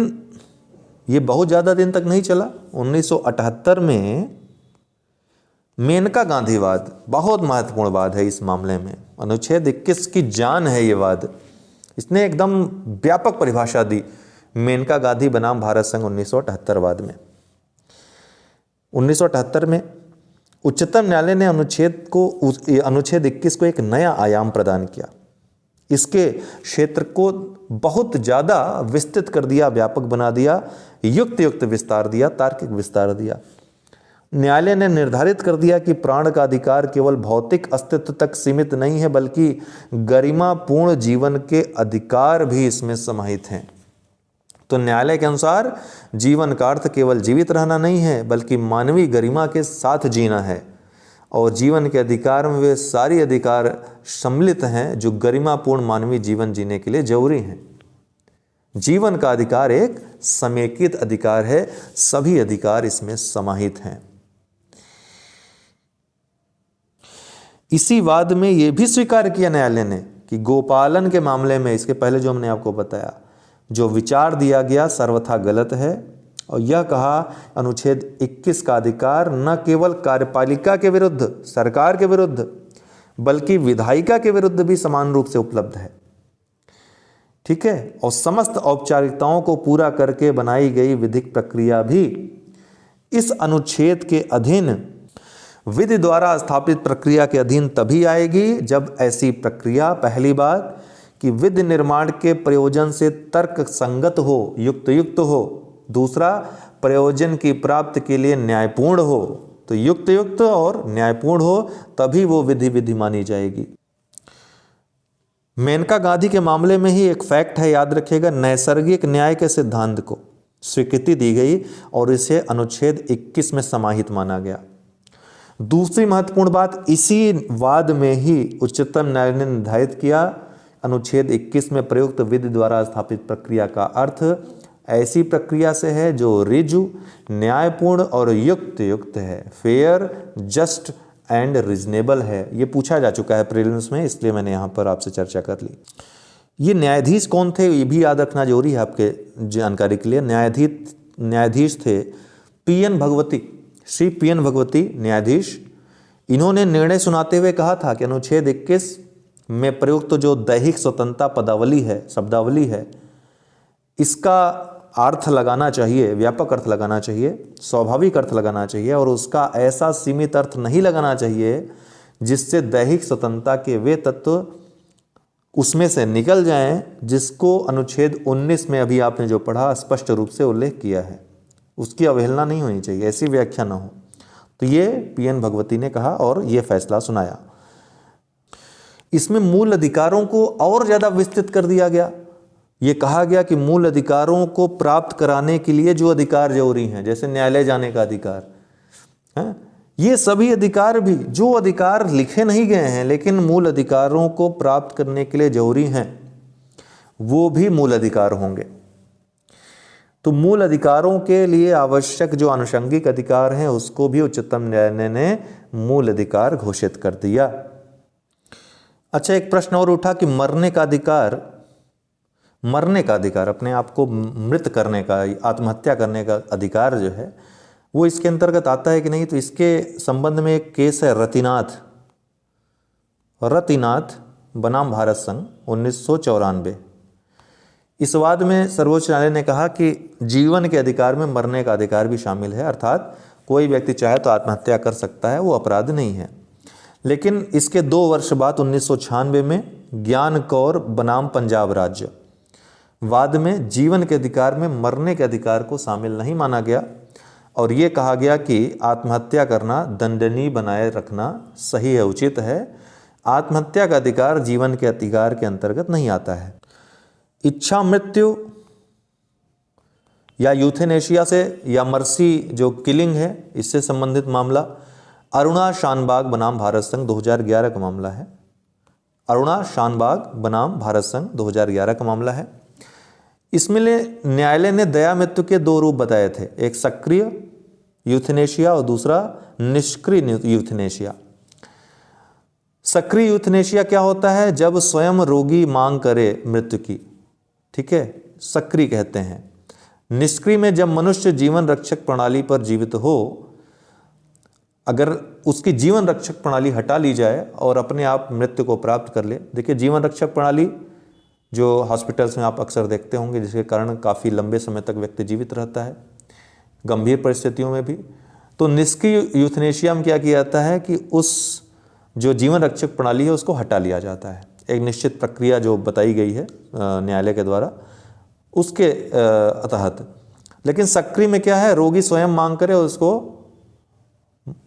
ये बहुत ज़्यादा दिन तक नहीं चला। 1978 में मेनका गांधीवाद, बहुत महत्वपूर्ण वाद है इस मामले में, अनुच्छेद 21 की जान है ये वाद। इसने एकदम व्यापक परिभाषा दी मेनका गांधी बनाम भारत संघ 1978 वाद में। 1978 में उच्चतम न्यायालय ने अनुच्छेद 21 को एक नया आयाम प्रदान किया। इसके क्षेत्र को बहुत ज़्यादा विस्तृत कर दिया, व्यापक बना दिया, युक्त विस्तार दिया, तार्किक विस्तार दिया। न्यायालय ने निर्धारित कर दिया कि प्राण का अधिकार केवल भौतिक अस्तित्व तक सीमित नहीं है, बल्कि गरिमापूर्ण जीवन के अधिकार भी इसमें समाहित हैं। तो न्यायालय के अनुसार जीवन का अर्थ केवल जीवित रहना नहीं है, बल्कि मानवीय गरिमा के साथ जीना है। और जीवन के अधिकार में वे सारी अधिकार सम्मिलित हैं जो गरिमापूर्ण मानवीय जीवन जीने के लिए जरूरी हैं। जीवन का अधिकार एक समेकित अधिकार है, सभी अधिकार इसमें समाहित हैं। इसी वाद में यह भी स्वीकार किया न्यायालय ने कि गोपालन के मामले में, इसके पहले जो हमने आपको बताया, जो विचार दिया गया सर्वथा गलत है। और यह कहा अनुच्छेद 21 का अधिकार न केवल कार्यपालिका के विरुद्ध, सरकार के विरुद्ध, बल्कि विधायिका के विरुद्ध भी समान रूप से उपलब्ध है। ठीक है, और समस्त औपचारिकताओं को पूरा करके बनाई गई विधिक प्रक्रिया भी इस अनुच्छेद के अधीन, विधि द्वारा स्थापित प्रक्रिया के अधीन तभी आएगी जब ऐसी प्रक्रिया, पहली बात कि विधि निर्माण के प्रयोजन से तर्क संगत हो, युक्त हो। दूसरा, प्रयोजन की प्राप्ति के लिए न्यायपूर्ण हो। तो युक्त और न्यायपूर्ण हो तभी वो विधि मानी जाएगी। मेनका गांधी के मामले में ही एक फैक्ट है, याद रखिएगा, नैसर्गिक न्याय के सिद्धांत को स्वीकृति दी गई और इसे अनुच्छेद 21 में समाहित माना गया। दूसरी महत्वपूर्ण बात, इसी वाद में ही उच्चतम न्यायालय ने निर्धारित किया अनुच्छेद 21 में प्रयुक्त विधि द्वारा स्थापित प्रक्रिया का अर्थ ऐसी प्रक्रिया से है जो ऋजु, न्यायपूर्ण और युक्त है, फेयर, जस्ट एंड रीजनेबल है। ये पूछा जा चुका है प्रीलिम्स में, इसलिए मैंने यहाँ पर आपसे चर्चा कर ली। ये न्यायाधीश कौन थे ये भी याद रखना जरूरी है आपके जानकारी के लिए। न्यायाधीश थे पीएन भगवती, श्री पीएन भगवती न्यायाधीश। इन्होंने निर्णय सुनाते हुए कहा था कि अनुच्छेद 21 में प्रयुक्त जो दैहिक स्वतंत्रता पदावली है, शब्दावली है, इसका अर्थ लगाना चाहिए, व्यापक अर्थ लगाना चाहिए, स्वाभाविक अर्थ लगाना चाहिए, और उसका ऐसा सीमित अर्थ नहीं लगाना चाहिए जिससे दैहिक स्वतंत्रता के वे तत्व उसमें से निकल जाएं जिसको अनुच्छेद 19 में अभी आपने जो पढ़ा स्पष्ट रूप से उल्लेख किया है, उसकी अवहेलना नहीं होनी चाहिए, ऐसी व्याख्या ना हो। तो ये पीएन भगवती ने कहा और ये फैसला सुनाया। इसमें मूल अधिकारों को और ज़्यादा विस्तृत कर दिया गया। ये कहा गया कि मूल अधिकारों को प्राप्त कराने के लिए जो अधिकार जरूरी हैं, जैसे न्यायालय जाने का अधिकार है, ये सभी अधिकार भी, जो अधिकार लिखे नहीं गए हैं लेकिन मूल अधिकारों को प्राप्त करने के लिए जरूरी हैं, वो भी मूल अधिकार होंगे। तो मूल अधिकारों के लिए आवश्यक जो आनुषंगिक अधिकार हैं उसको भी उच्चतम न्यायालय ने मूल अधिकार घोषित कर दिया। अच्छा, एक प्रश्न और उठा कि मरने का अधिकार, अपने आप को मृत करने का, आत्महत्या करने का अधिकार जो है वो इसके अंतर्गत आता है कि नहीं। तो इसके संबंध में एक केस है रतिनाथ बनाम भारत संघ 1994। इस वाद में सर्वोच्च न्यायालय ने कहा कि जीवन के अधिकार में मरने का अधिकार भी शामिल है, अर्थात कोई व्यक्ति चाहे तो आत्महत्या कर सकता है, वो अपराध नहीं है। लेकिन इसके 2 वर्ष बाद 1996 में ज्ञान कौर बनाम पंजाब राज्य वाद में जीवन के अधिकार में मरने के अधिकार को शामिल नहीं माना गया और ये कहा गया कि आत्महत्या करना दंडनीय बनाए रखना सही है, उचित है। आत्महत्या का अधिकार जीवन के अधिकार के अंतर्गत नहीं आता है। इच्छा मृत्यु या यूथेनेशिया से या मर्सी जो किलिंग है, इससे संबंधित मामला अरुणा शानबाग बनाम भारत संघ 2011 का मामला है। अरुणा शानबाग बनाम भारत संघ 2011 का मामला है। इसमें न्यायालय ने दया मृत्यु के 2 रूप बताए थे, एक सक्रिय यूथेनेशिया और दूसरा निष्क्रिय यूथेनेशिया। सक्रिय यूथेनेशिया क्या होता है? जब स्वयं रोगी मांग करे मृत्यु की, ठीक है, सक्रिय कहते हैं। निष्क्रिय में जब मनुष्य जीवन रक्षक प्रणाली पर जीवित हो, अगर उसकी जीवन रक्षक प्रणाली हटा ली जाए और अपने आप मृत्यु को प्राप्त कर ले। देखिए, जीवन रक्षक प्रणाली जो हॉस्पिटल्स में आप अक्सर देखते होंगे, जिसके कारण काफ़ी लंबे समय तक व्यक्ति जीवित रहता है गंभीर परिस्थितियों में भी। तो निष्क्रिय यूथेनेशिया में क्या किया जाता है कि उस जो जीवन रक्षक प्रणाली है उसको हटा लिया जाता है, एक निश्चित प्रक्रिया जो बताई गई है न्यायालय के द्वारा उसके तहत। लेकिन सक्रिय में क्या है? रोगी स्वयं मांग करे और उसको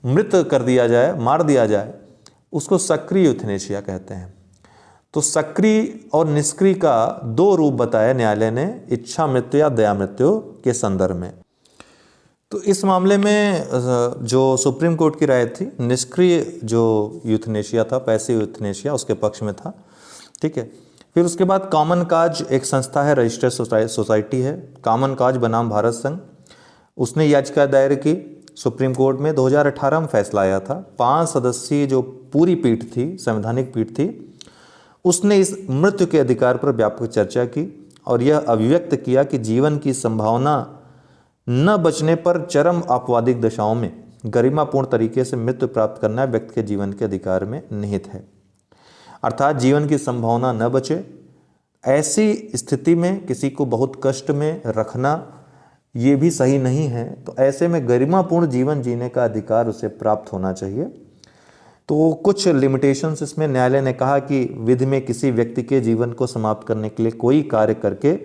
मृत कर दिया जाए, मार दिया जाए, उसको सक्रिय यूथेनेशिया कहते हैं। तो सक्रिय और निष्क्रिय का 2 रूप बताया न्यायालय ने इच्छा मृत्यु या दया मृत्यु के संदर्भ में। तो इस मामले में जो सुप्रीम कोर्ट की राय थी, निष्क्रिय जो यूथेनेशिया था, पैसिव यूथेनेशिया, उसके पक्ष में था, ठीक है। फिर उसके बाद कॉमन काज एक संस्था है, रजिस्टर्ड सोसाइटी है, कॉमन काज बनाम भारत संघ, उसने याचिका दायर की सुप्रीम कोर्ट में। 2018 में फैसला आया था। 5 सदस्यीय जो पूरी पीठ थी, संवैधानिक पीठ थी, उसने इस मृत्यु के अधिकार पर व्यापक चर्चा की और यह अभिव्यक्त किया कि जीवन की संभावना न बचने पर चरम आपवादिक दशाओं में गरिमापूर्ण तरीके से मृत्यु प्राप्त करना व्यक्ति के जीवन के अधिकार में निहित है। अर्थात जीवन की संभावना न बचे, ऐसी स्थिति में किसी को बहुत कष्ट में रखना ये भी सही नहीं है। तो ऐसे में गरिमापूर्ण जीवन जीने का अधिकार उसे प्राप्त होना चाहिए। तो कुछ लिमिटेशंस इसमें न्यायालय ने कहा कि विधि में किसी व्यक्ति के जीवन को समाप्त करने के लिए कोई कार्य करके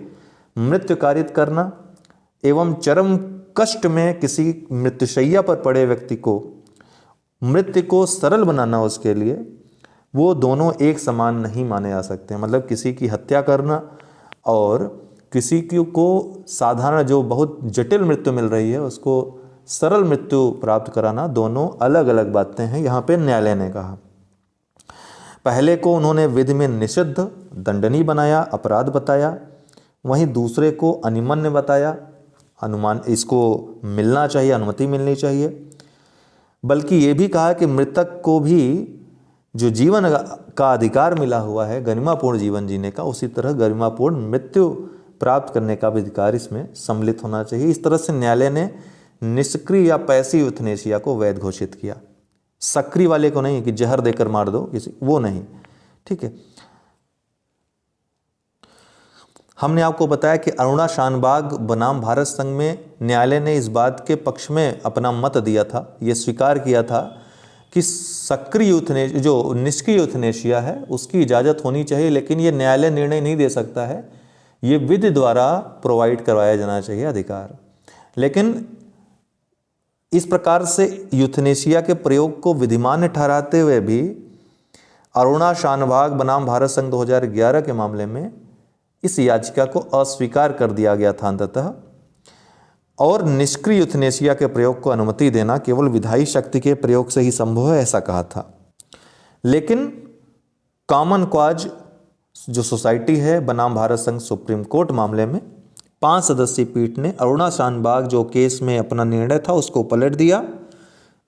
मृत्यु कारित करना एवं चरम कष्ट में किसी मृत्युशैया पर पड़े व्यक्ति को मृत्यु को सरल बनाना, उसके लिए वो दोनों एक समान नहीं माने जा सकते। मतलब किसी की हत्या करना और किसी को साधारण जो बहुत जटिल मृत्यु मिल रही है उसको सरल मृत्यु प्राप्त कराना, दोनों अलग अलग बातें हैं, यहाँ पे न्यायालय ने कहा। पहले को उन्होंने विधि में निषिद्ध दंडनीय बनाया, अपराध बताया, वहीं दूसरे को अनिमन्य बताया, अनुमान इसको मिलना चाहिए, अनुमति मिलनी चाहिए। बल्कि ये भी कहा कि मृतक को भी जो जीवन का अधिकार मिला हुआ है गरिमापूर्ण जीवन जीने का, उसी तरह गरिमापूर्ण मृत्यु प्राप्त करने का भी अधिकार इसमें सम्मिलित होना चाहिए। इस तरह से न्यायालय ने निष्क्रिय या पैसिव यूथनेशिया को वैध घोषित किया। सक्रिय वाले को नहीं कि जहर देकर मार दो किसी, वो नहीं। ठीक है, हमने आपको बताया कि अरुणा शानबाग बनाम भारत संघ में न्यायालय ने इस बात के पक्ष में अपना मत दिया था, ये स्वीकार किया था कि सक्रिय यूथनेशिया, जो निष्क्रिय यूथनेशिया है, उसकी इजाज़त होनी चाहिए, लेकिन ये न्यायालय निर्णय नहीं दे सकता है, ये विधि द्वारा प्रोवाइड करवाया जाना चाहिए अधिकार। लेकिन इस प्रकार से यूथनेशिया के प्रयोग को विधिमान्य ठहराते हुए भी अरुणा शानबाग बनाम भारत संघ 2011 के मामले में इस याचिका को अस्वीकार कर दिया गया था अंततः, और निष्क्रिय यूथनेशिया के प्रयोग को अनुमति देना केवल विधायी शक्ति के प्रयोग से ही संभव है, ऐसा कहा था। लेकिन कॉमन कॉज जो सोसाइटी है बनाम भारत संघ सुप्रीम कोर्ट मामले में 5 सदस्यीय पीठ ने अरुणा शानबाग जो केस में अपना निर्णय था उसको पलट दिया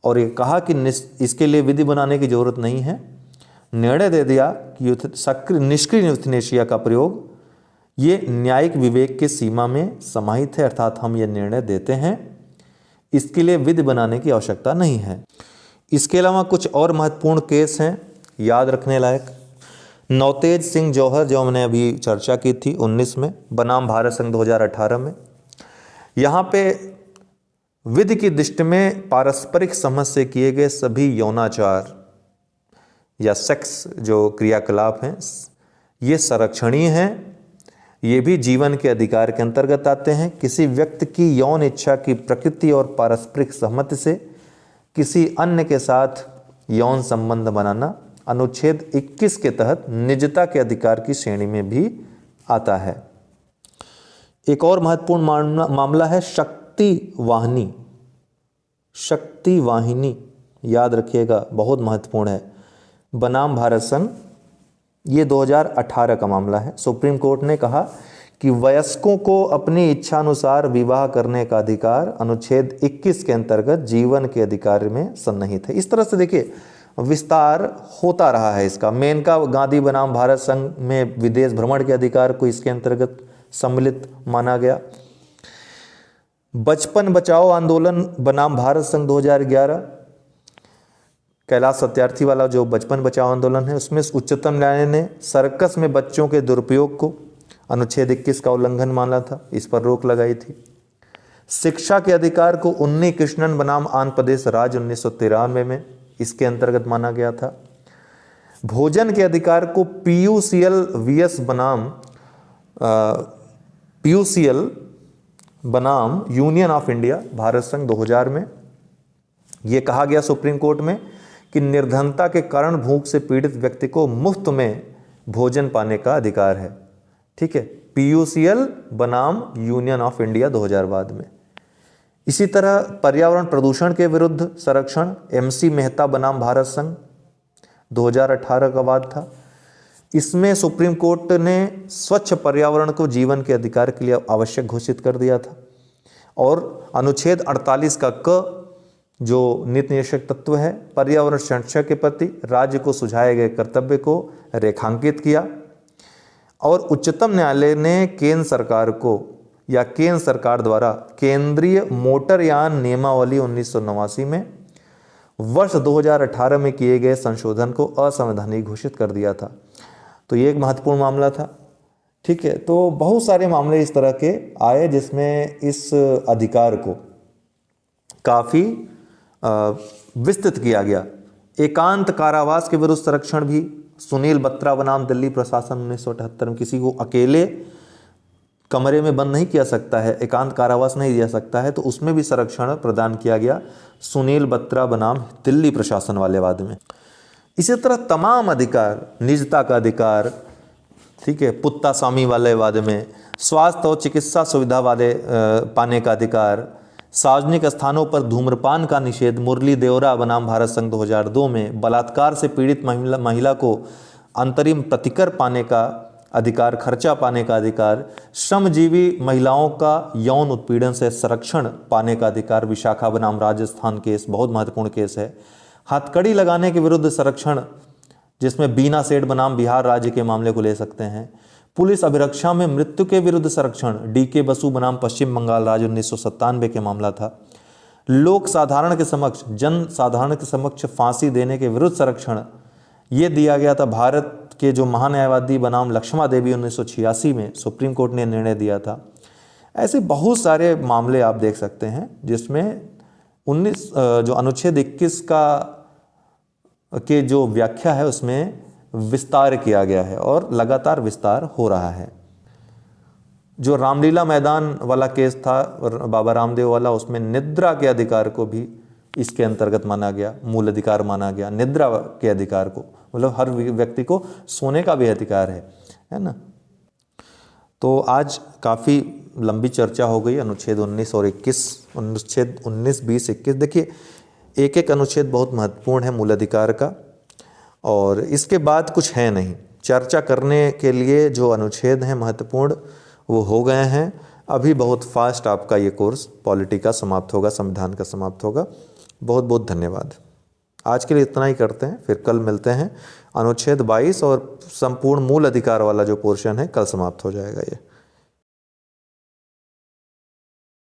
और ये कहा कि इसके लिए विधि बनाने की जरूरत नहीं है। निर्णय दे दिया कि निष्क्रिय यूथनेशिया का प्रयोग ये न्यायिक विवेक के सीमा में समाहित है, अर्थात हम ये निर्णय देते हैं, इसके लिए विधि बनाने की आवश्यकता नहीं है। इसके अलावा कुछ और महत्वपूर्ण केस हैं याद रखने लायक। नवतेज सिंह जौहर जो हमने अभी चर्चा की थी 19 में बनाम भारत संघ 2018 में, यहाँ पे विधि की दृष्टि में पारस्परिक समझ से किए गए सभी यौनाचार या सेक्स जो क्रियाकलाप हैं ये संरक्षणीय हैं, ये भी जीवन के अधिकार के अंतर्गत आते हैं। किसी व्यक्ति की यौन इच्छा की प्रकृति और पारस्परिक सहमति से किसी अन्य के साथ यौन संबंध बनाना अनुच्छेद 21 के तहत निजता के अधिकार की श्रेणी में भी आता है। एक और महत्वपूर्ण मामला है शक्ति वाहिनी। शक्ति वाहिनी याद रखिएगा, बहुत महत्वपूर्ण है, बनाम भारत संघ, ये 2018 का मामला है। सुप्रीम कोर्ट ने कहा कि वयस्कों को अपनी इच्छा अनुसार विवाह करने का अधिकार अनुच्छेद 21 के अंतर्गत जीवन के अधिकार में सन्निहित है। इस तरह से देखिए विस्तार होता रहा है इसका। मेनका गांधी बनाम भारत संघ में विदेश भ्रमण के अधिकार को इसके अंतर्गत सम्मिलित माना गया। बचपन बचाओ आंदोलन बनाम भारत संघ 2011, कैलाश सत्यार्थी वाला जो बचपन बचाओ आंदोलन है, उसमें उच्चतम न्यायालय ने सर्कस में बच्चों के दुरुपयोग को अनुच्छेद 21 का उल्लंघन माना था, इस पर रोक लगाई थी। शिक्षा के अधिकार को उन्नी कृष्णन बनाम आंध्र प्रदेश राज्य 1993 में इसके अंतर्गत माना गया था। भोजन के अधिकार को पीयूसीएल वीएस बनाम यूनियन ऑफ इंडिया भारत संघ 2000 में यह कहा गया सुप्रीम कोर्ट में कि निर्धनता के कारण भूख से पीड़ित व्यक्ति को मुफ्त में भोजन पाने का अधिकार है। ठीक है, पीयूसीएल बनाम यूनियन ऑफ इंडिया 2000 बाद में। इसी तरह पर्यावरण प्रदूषण के विरुद्ध संरक्षण एमसी मेहता बनाम भारत संघ 2018 का वाद था। इसमें सुप्रीम कोर्ट ने स्वच्छ पर्यावरण को जीवन के अधिकार के लिए आवश्यक घोषित कर दिया था और अनुच्छेद 48 का क जो नीति निर्देशक तत्व है पर्यावरण संरक्षण के प्रति राज्य को सुझाए गए कर्तव्य को रेखांकित किया और उच्चतम न्यायालय ने केंद्र सरकार को या केंद्र सरकार द्वारा केंद्रीय मोटरयान नियमावली 1989 में वर्ष 2018 में किए गए संशोधन को असंवैधानिक घोषित कर दिया था। तो ये एक महत्वपूर्ण मामला था। ठीक है, तो बहुत सारे मामले इस तरह के आए जिसमें इस अधिकार को काफ़ी विस्तृत किया गया। एकांत कारावास के विरुद्ध संरक्षण भी सुनील बत्रा बनाम दिल्ली प्रशासन 1978 में किसी को अकेले कमरे में बंद नहीं किया सकता है, एकांत कारावास नहीं दिया सकता है, तो उसमें भी संरक्षण प्रदान किया गया सुनील बत्रा बनाम दिल्ली प्रशासन वाले वाद में। इसी तरह तमाम अधिकार, निजता का अधिकार, ठीक है, पुत्ता स्वामी वाले वाद में, स्वास्थ्य और चिकित्सा सुविधा वाले पाने का अधिकार, सार्वजनिक स्थानों पर धूम्रपान का निषेध मुरली देवरा बनाम भारत संघ 2002 में, बलात्कार से पीड़ित महिला को अंतरिम प्रतिकर पाने का अधिकार, खर्चा पाने का अधिकार, श्रमजीवी महिलाओं का यौन उत्पीड़न से संरक्षण पाने का अधिकार, विशाखा बनाम राजस्थान केस बहुत महत्वपूर्ण केस है। हथकड़ी लगाने के विरुद्ध संरक्षण, जिसमें बीना सेठ बनाम बिहार राज्य के मामले को ले सकते हैं। पुलिस अभिरक्षा में मृत्यु के विरुद्ध संरक्षण, डीके बसु बनाम पश्चिम बंगाल राज्य 1997 के मामला था। लोक साधारण के समक्ष, जन साधारण के समक्ष फांसी देने के विरुद्ध संरक्षण, ये दिया गया था भारत के जो महान्यायवादी बनाम लक्ष्मा देवी 1986 में सुप्रीम कोर्ट ने निर्णय दिया था। ऐसे बहुत सारे मामले आप देख सकते हैं जिसमें 19 जो अनुच्छेद 21 के जो व्याख्या है उसमें विस्तार किया गया है और लगातार विस्तार हो रहा है। जो रामलीला मैदान वाला केस था बाबा रामदेव वाला, उसमें निद्रा के अधिकार को भी इसके अंतर्गत माना गया, मूल अधिकार माना गया। निद्रा के अधिकार को, मतलब हर व्यक्ति को सोने का भी अधिकार है ना। तो आज काफ़ी लंबी चर्चा हो गई अनुच्छेद 19 और 21, अनुच्छेद 19, 20, 21। देखिए एक एक अनुच्छेद बहुत महत्वपूर्ण है मूल अधिकार का, और इसके बाद कुछ है नहीं। चर्चा करने के लिए जो अनुच्छेद हैं महत्वपूर्ण वो हो गए हैं। अभी बहुत फास्ट आपका ये कोर्स पॉलिटी का समाप्त होगा, संविधान का समाप्त होगा। बहुत बहुत धन्यवाद। आज के लिए इतना ही करते हैं, फिर कल मिलते हैं। अनुच्छेद 22 और संपूर्ण मूल अधिकार वाला जो पोर्शन है कल समाप्त हो जाएगा ये।